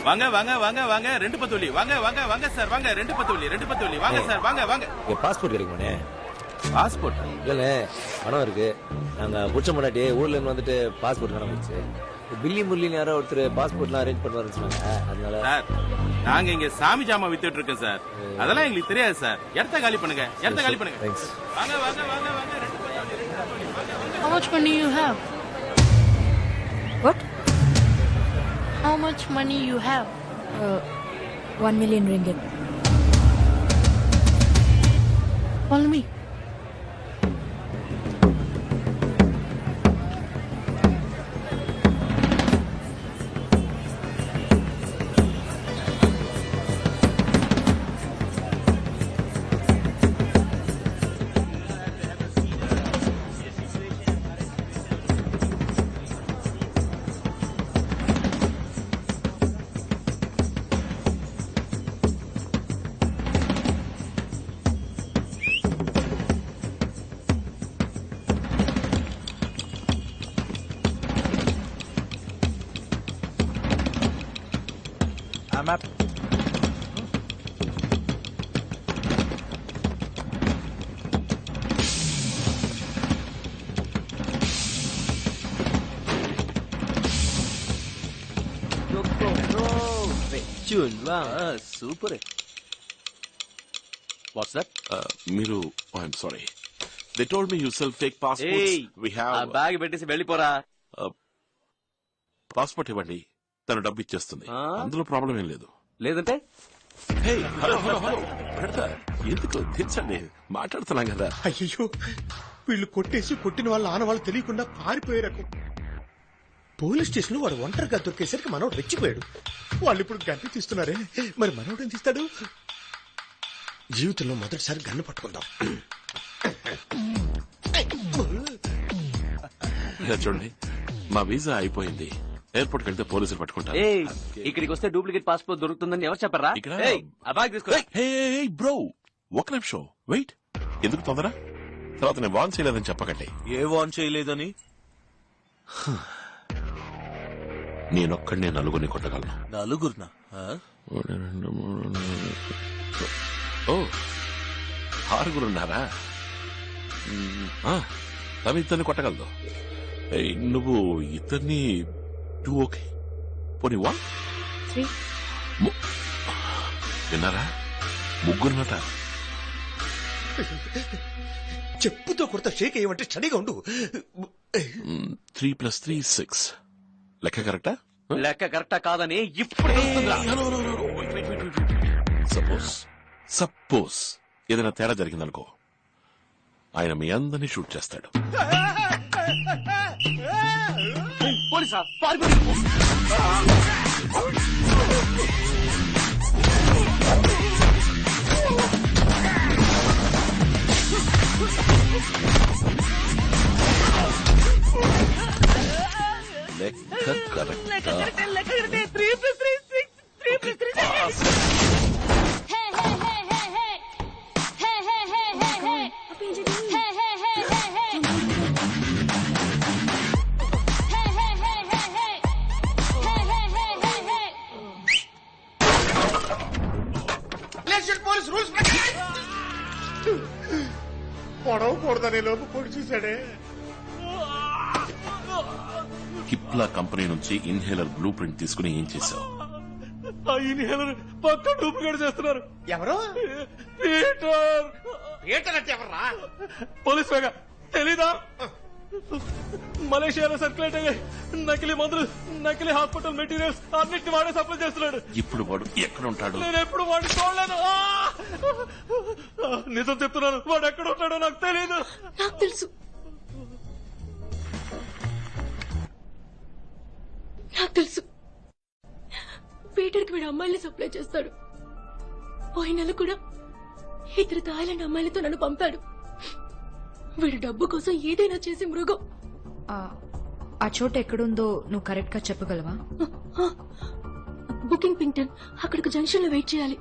வாங்க வாங்க வாங்க வாங்க ரெண்டு பத்தோலி வாங்க வாங்க வாங்க சார் வாங்க ரெண்டு பத்தோலி வாங்க சார் வாங்க வாங்க பாஸ்போர்ட் கிடைக்குமாண்ணே? பாஸ்போர்ட் இல்ல பணம் இருக்கு. நாங்க புடிச்ச முன்னாடி ஊர்ல இருந்து வந்துட்டு பாஸ்போர்ட் காண போச்சு. பில்லி முல்லின்னு யாரோ ஒருத்தர் பாஸ்போர்ட்லாம் அரேஞ்ச் பண்ணுவாருன்னு சொன்னாங்க. அதனால சார் நாங்க இங்க சாமி ஜாமா வித்துட்டு இருக்கோம் சார். அதெல்லாம் எங்களுக்கு தெரியாது சார். இடத்த காலி பண்ணுங்க, இடத்த காலி பண்ணுங்க. தேங்க்ஸ். வாங்க வாங்க வாங்க வாங்க ரெண்டு பத்தோலி. How much money you have? What? How much money you have? 1 million ringgit. Follow me. I'm up. Super. What's that? మీరు I'm sorry, they told me you sell fake passports. We uh have bag పెట్టేసి వెళ్ళిపోరా. Passport ఇవ్వండి, తను డబ్బు ఇచ్చేస్తుంది. అందులో problem ఏం లేదు. లేదంటే హే హలో హలో హలో పెడతా, ఎందుకు తెచ్చండి, మాట్లాడుతున్నాం కదా. అయ్యో వీళ్ళు కొట్టేసి కొట్టిన వాళ్ళ ఆనవాళ్ళు తెలియకుండా పారిపోయే రకం. పోలీస్ స్టేషన్ లో వాడు ఒంటరిగా దొరికేసరికి మనోడు రెచ్చిపోయాడు. వాళ్ళు ఇప్పుడు గన్ను తీస్తున్నారే, మరి మనోడు ఏం తీస్తాడు? జీవితంలో మొదటిసారి గన్ను పట్టుకుందాం. ఇలా చూడండి, మా వీసా అయిపోయింది. ఎయిర్పోర్ట్ కి వెళ్తే పోలీసులు పట్టుకుంటారు. ఇక్కడికి వస్తే డూప్లికేట్ పాస్పోర్ట్ దొరుకుతుందని ఎవరు చెప్పరా? ఇక్కడ ఆ బ్యాగ్ తీసుకో. హే బ్రో, ఒక నిమిషం వెయిట్. ఎందుకు తొందర? తర్వాత నేను వాన్ చేయలేదని చెప్పకండి. ఏ వాన్ చేయలేదని? నేనొక్కడినే నలుగురిని కొట్టగలను. నలుగురునా? ఓ, ఆరుగురున్నారా? తను ఇద్దరిని కొట్టగలదు. ఏయ్, నువ్వు ఇద్దరిని టూ ఓకే, పోనీ 1 3. విన్నారా? ముగ్గురున్నట. చెప్పుతో కొడత షేక్ అయ్యమంటే స్టడీగా ఉండు. 3 + 3 6. లెక్క కరెక్టా? లెక్క కరెక్టా కాదని ఇప్పుడు తెలుస్తుందిరా. సపోజ్ ఏదైనా తేడా జరిగిందనుకో, ఆయన మీ అందరినీ షూట్ చేస్తాడు. పోలీసా? పారిపోయి లెక్క కరెక్టా? పోలీస్ రూల్స్ పొడవకూడదనే లోపు పొడి చూశాడే. కిప్లా కంపెనీ నుంచి ఇన్హేలర్ బ్లూ ప్రింట్ తీసుకుని ఏం చేశావు? ఆ ఇన్హేలర్ పక్క డూప్లికేట్ చేస్తున్నారు. ఎవరు? పీటర్. పీటర్ అంటే ఎవర్రా? పోలీస్ వేగ తెలీదా? మలేషియాలో సర్క్యులేట్ అయ్యాయి నకిలీ మందులు, నకిలీ హాస్పిటల్ మెటీరియల్స్ అన్నిటిని వాడే సప్లై చేస్తున్నాడు. ఇప్పుడు వాడు ఎక్కడ ఉంటాడు? నేను ఎప్పుడు వాడిని చూడలేదు. నిజం చెప్తున్నాను, వాడు ఎక్కడ ఉంటాడో నాకు తెలియదు. నాకు తెలుసు, నాకు తెలుసు. పీటర్కి వీడు అమ్మాయిల్ని సప్లై చేస్తాడు. పోయిన నెల కూడా ఇద్దరు థాయిలాండ్ అమ్మాయిలతో నన్ను పంపాడు. వీడు డబ్బు కోసం ఏదైనా చేసి మృగం. ఆ చోటు ఎక్కడుందో నువ్వు కరెక్ట్ గా చెప్పగలవా? బుకింగ్ పింగ్టన్. అక్కడికి జంక్షన్ లో వెయిట్ చేయాలి.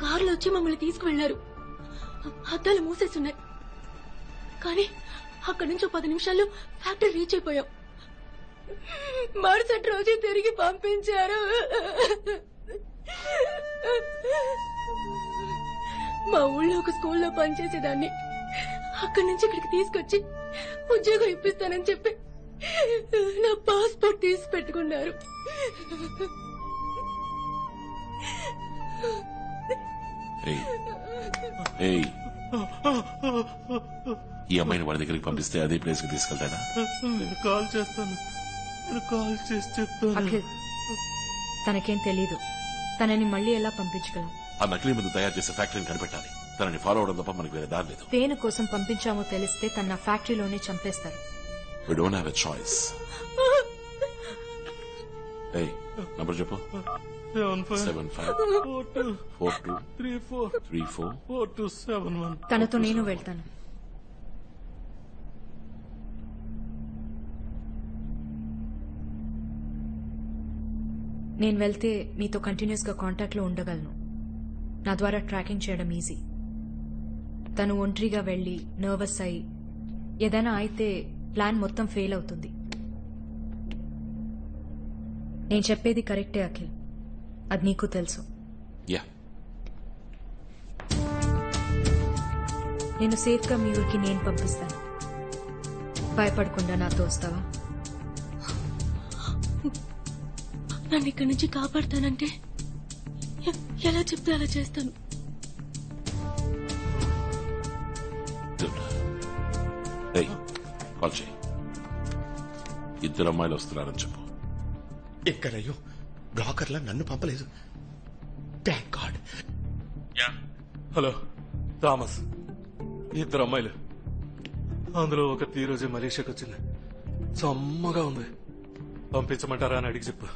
కారులో వచ్చి మమ్మల్ని తీసుకువెళ్లారు. అద్దాలు మూసేస్తున్నాయి. కానీ అక్కడి నుంచి 10 నిమిషాల్లో ఫ్యాక్టరీ రీచ్ అయిపోయాం. మరుసటి రోజు తిరిగి పంపించారు. మా ఊళ్ళో ఒక స్కూల్లో పనిచేసేదాన్ని. అక్కడి నుంచి ఇక్కడికి తీసుకొచ్చి ఉద్యోగం ఇప్పిస్తానని చెప్పి నా పాస్పోర్ట్ తీసి పెట్టుకున్నారు. ఏయ్, ఏయ్, ఈ అమ్మాయిని వాడి దగ్గరికి పంపిస్తే అదే ప్లేస్ కి తీసుకెళ్తాడా? నేను కాల్ చేస్తాను, నేను కాల్ చేసి చెప్తాను. అఖిల్ తనకేం తెలీదు. తనని మళ్ళీ ఎలా పంపించగలం? ఆ నకిలీ మందు తయారు చేసే ఫ్యాక్టరీని కనిపెట్టాలి. తనని ఫాలో అవడం తప్ప మనకు వేరే దారి లేదు. దేని కోసం పంపించామో తెలిస్తే తన ఫ్యాక్టరీలోనే చంపేస్తారు. We don't have a choice. ఏయ్, నంబర్ చెప్పు. 75423434 తనతో నేను వెళ్తాను. నేను వెళ్తే మీతో కంటిన్యూస్ గా కాంటాక్ట్ లో ఉండగలను. నా ద్వారా ట్రాకింగ్ చేయడం ఈజీ. తను ఒంటరిగా వెళ్లి నర్వస్ అయి ఏదైనా అయితే ప్లాన్ మొత్తం ఫెయిల్ అవుతుంది. నేను చెప్పేది కరెక్టే అఖిల్, అది నీకు తెలుసు. యా, నేను సేఫ్ గా మీ ఊరికి నేను పంపిస్తాను. భయపడకుండా నాతో వస్తావా? నన్ను ఇక్కడి నుంచి కాపాడతానంటే ఎలా చెప్తే అలా చేస్తాను. ఏయ్, కాల్ చేయి. ఇద్దరు అమ్మాయిలు వస్తున్నారని చెప్పు. ఎక్కడయ్యో బ్లాకర్లా నన్ను పంపలేదు. Thank God. హలో థామస్, 2 అమ్మాయిలు. అందులో ఒక ఈ రోజే మలేషియాకి వచ్చింది. సమ్మగా ఉంది. పంపించమంటారా అని అడిగి చెప్పు.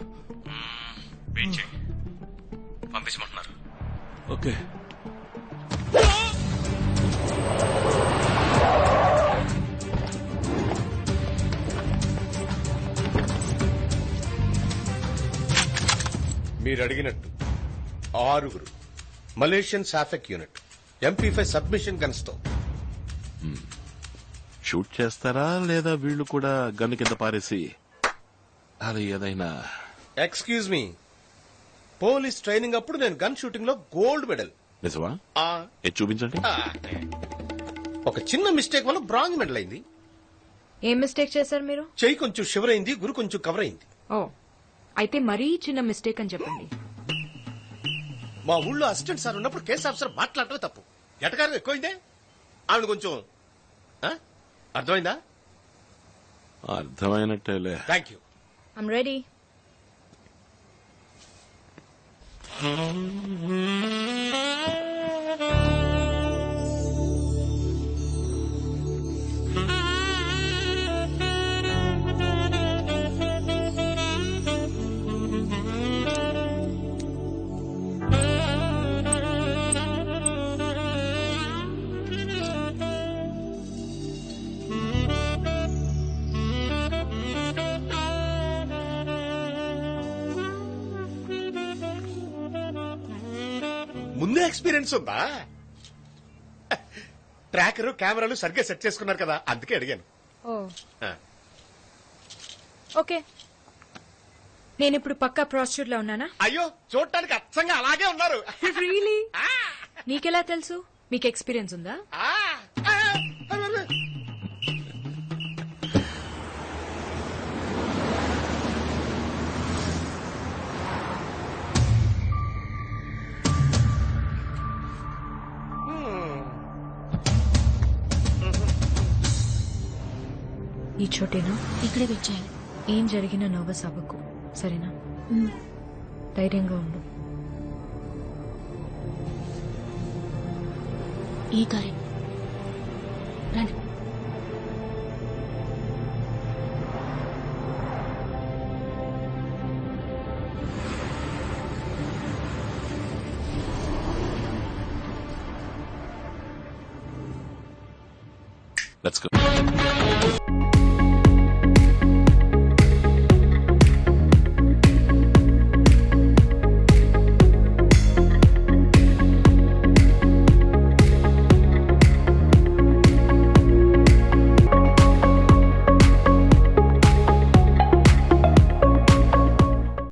పంపించమంటున్నారు. ఓకే. మీరు అడిగినట్టు 6 మలేషియన్ సాఫెక్ యూనిట్ MP5 సబ్మిషన్ గన్స్ తో. షూట్ చేస్తారా లేదా వీళ్ళు కూడా గన్ను కింద పారేసి అది ఏదైనా? ఎక్స్క్యూజ్ మీ, పోలీస్ ట్రైనింగ్ అప్పుడు నేను గన్ షూటింగ్ లో గోల్డ్ మెడల్. నిజమా? ఇది చూపించండి. ఒక చిన్న మిస్టేక్ వల్ల బ్రాంజ్ మెడల్ అయింది. ఏం మిస్టేక్ చేశారు మీరు? చెయ్యి కొంచెం షివర్ అయింది, గురు కొంచెం కవర్ అయింది. ఓ, అయితే మరీ చిన్న మిస్టేక్ అని చెప్పండి. మా ఊళ్ళో అసిస్టెంట్ సార్ ఉన్నప్పుడు కేసు ఆఫీసర్ మాట్లాడటమే తప్పు. ఎటకారం ఎక్కువైందే. ఆవిడ కొంచెం అర్థమైందా? అర్థమైనట్టేలే. Thank you. I'm ready. ముందే ఎక్స్పీరియన్స్ ఉందా? ట్రాకర్ కెమెరాలు సరిగ్గా సెట్ చేసుకున్నారు కదా, అందుకే అడిగాను. Oh, okay. నేను ఇప్పుడు పక్కా ప్రాస్టిట్యూట్ లో ఉన్నానా? అయ్యో, చూడటానికి అచ్చంగా అలాగే ఉన్నారు. రియలీ? నీకెలా తెలుసు? మీకు ఎక్స్పీరియన్స్ ఉందా? ఈ చోటేనా? ఇక్కడే వచ్చాను. ఏం జరిగినా నర్వస్ అవ్వకు, సరేనా? ధైర్యంగా ఉండు. ఈ కారే రండి. Let's go.